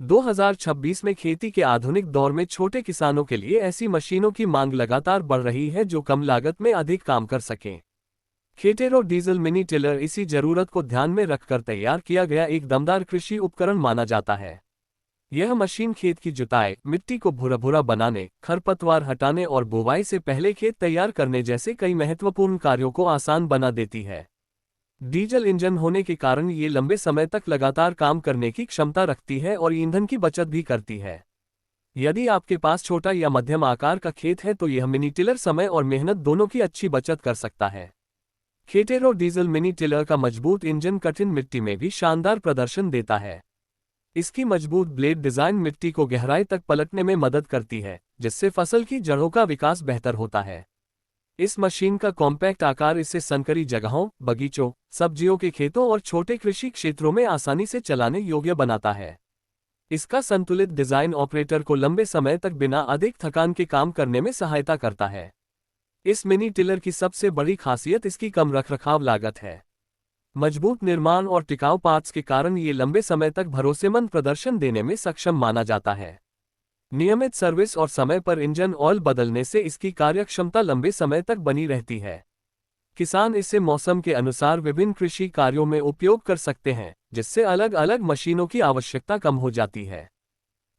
2026 में खेती के आधुनिक दौर में छोटे किसानों के लिए ऐसी मशीनों की मांग लगातार बढ़ रही है जो कम लागत में अधिक काम कर सकें। खेटेरो डीजल मिनी टिलर इसी जरूरत को ध्यान में रखकर तैयार किया गया एक दमदार कृषि उपकरण माना जाता है। यह मशीन खेत की जुताई, मिट्टी को भुरा भुरा बनाने, खरपतवार हटाने और बुवाई से पहले खेत तैयार करने जैसे कई महत्वपूर्ण कार्यों को आसान बना देती है। डीजल इंजन होने के कारण ये लंबे समय तक लगातार काम करने की क्षमता रखती है और ईंधन की बचत भी करती है। यदि आपके पास छोटा या मध्यम आकार का खेत है तो यह मिनी टिलर समय और मेहनत दोनों की अच्छी बचत कर सकता है। खेटेरो डीजल मिनी टिलर का मजबूत इंजन कठिन मिट्टी में भी शानदार प्रदर्शन देता है। इसकी मजबूत ब्लेड डिजाइन मिट्टी को गहराई तक पलटने में मदद करती है, जिससे फसल की जड़ों का विकास बेहतर होता है। इस मशीन का कॉम्पैक्ट आकार इसे संकरी जगहों, बगीचों, सब्जियों के खेतों और छोटे कृषि क्षेत्रों में आसानी से चलाने योग्य बनाता है। इसका संतुलित डिजाइन ऑपरेटर को लंबे समय तक बिना अधिक थकान के काम करने में सहायता करता है। इस मिनी टिलर की सबसे बड़ी खासियत इसकी कम रखरखाव लागत है। मजबूत निर्माण और टिकाऊ पार्ट्स के कारण ये लंबे समय तक भरोसेमंद प्रदर्शन देने में सक्षम माना जाता है। नियमित सर्विस और समय पर इंजन ऑयल बदलने से इसकी कार्यक्षमता लंबे समय तक बनी रहती है। किसान इसे मौसम के अनुसार विभिन्न कृषि कार्यों में उपयोग कर सकते हैं, जिससे अलग अलग मशीनों की आवश्यकता कम हो जाती है।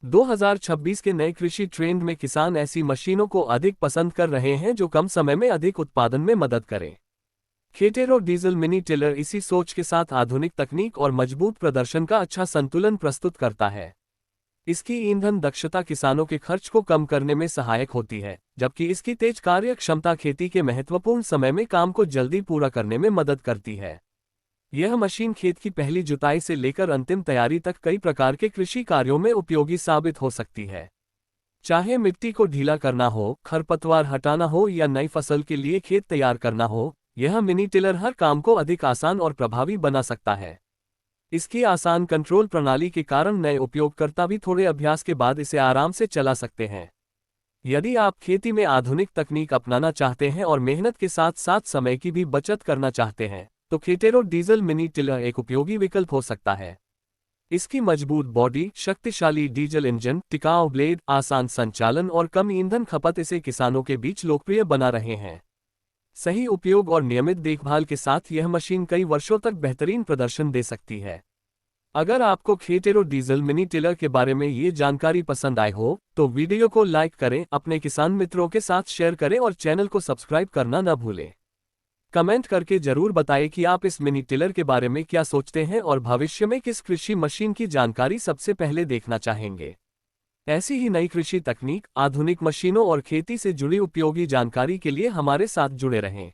2026 के नए कृषि ट्रेंड में किसान ऐसी मशीनों को अधिक पसंद कर रहे हैं जो कम समय में अधिक उत्पादन में मदद करें। खेटेरो डीजल मिनी टिलर इसी सोच के साथ आधुनिक तकनीक और मजबूत प्रदर्शन का अच्छा संतुलन प्रस्तुत करता है। इसकी ईंधन दक्षता किसानों के खर्च को कम करने में सहायक होती है, जबकि इसकी तेज कार्य क्षमता खेती के महत्वपूर्ण समय में काम को जल्दी पूरा करने में मदद करती है। यह मशीन खेत की पहली जुताई से लेकर अंतिम तैयारी तक कई प्रकार के कृषि कार्यों में उपयोगी साबित हो सकती है। चाहे मिट्टी को ढीला करना हो, खरपतवार हटाना हो या नई फसल के लिए खेत तैयार करना हो, यह मिनी टिलर हर काम को अधिक आसान और प्रभावी बना सकता है। इसकी आसान कंट्रोल प्रणाली के कारण नए उपयोगकर्ता भी थोड़े अभ्यास के बाद इसे आराम से चला सकते हैं। यदि आप खेती में आधुनिक तकनीक अपनाना चाहते हैं और मेहनत के साथ साथ समय की भी बचत करना चाहते हैं, तो खेटेरो डीजल मिनी टिलर एक उपयोगी विकल्प हो सकता है। इसकी मजबूत बॉडी, शक्तिशाली डीजल इंजन, टिकाऊ ब्लेड, आसान संचालन और कम ईंधन खपत इसे किसानों के बीच लोकप्रिय बना रहे हैं। सही उपयोग और नियमित देखभाल के साथ यह मशीन कई वर्षों तक बेहतरीन प्रदर्शन दे सकती है। अगर आपको खेटेरो डीजल मिनी टिलर के बारे में ये जानकारी पसंद आई हो, तो वीडियो को लाइक करें, अपने किसान मित्रों के साथ शेयर करें और चैनल को सब्सक्राइब करना न भूलें। कमेंट करके जरूर बताएं कि आप इस मिनी टिलर के बारे में क्या सोचते हैं और भविष्य में किस कृषि मशीन की जानकारी सबसे पहले देखना चाहेंगे। ऐसी ही नई कृषि तकनीक, आधुनिक मशीनों और खेती से जुड़ी उपयोगी जानकारी के लिए हमारे साथ जुड़े रहें।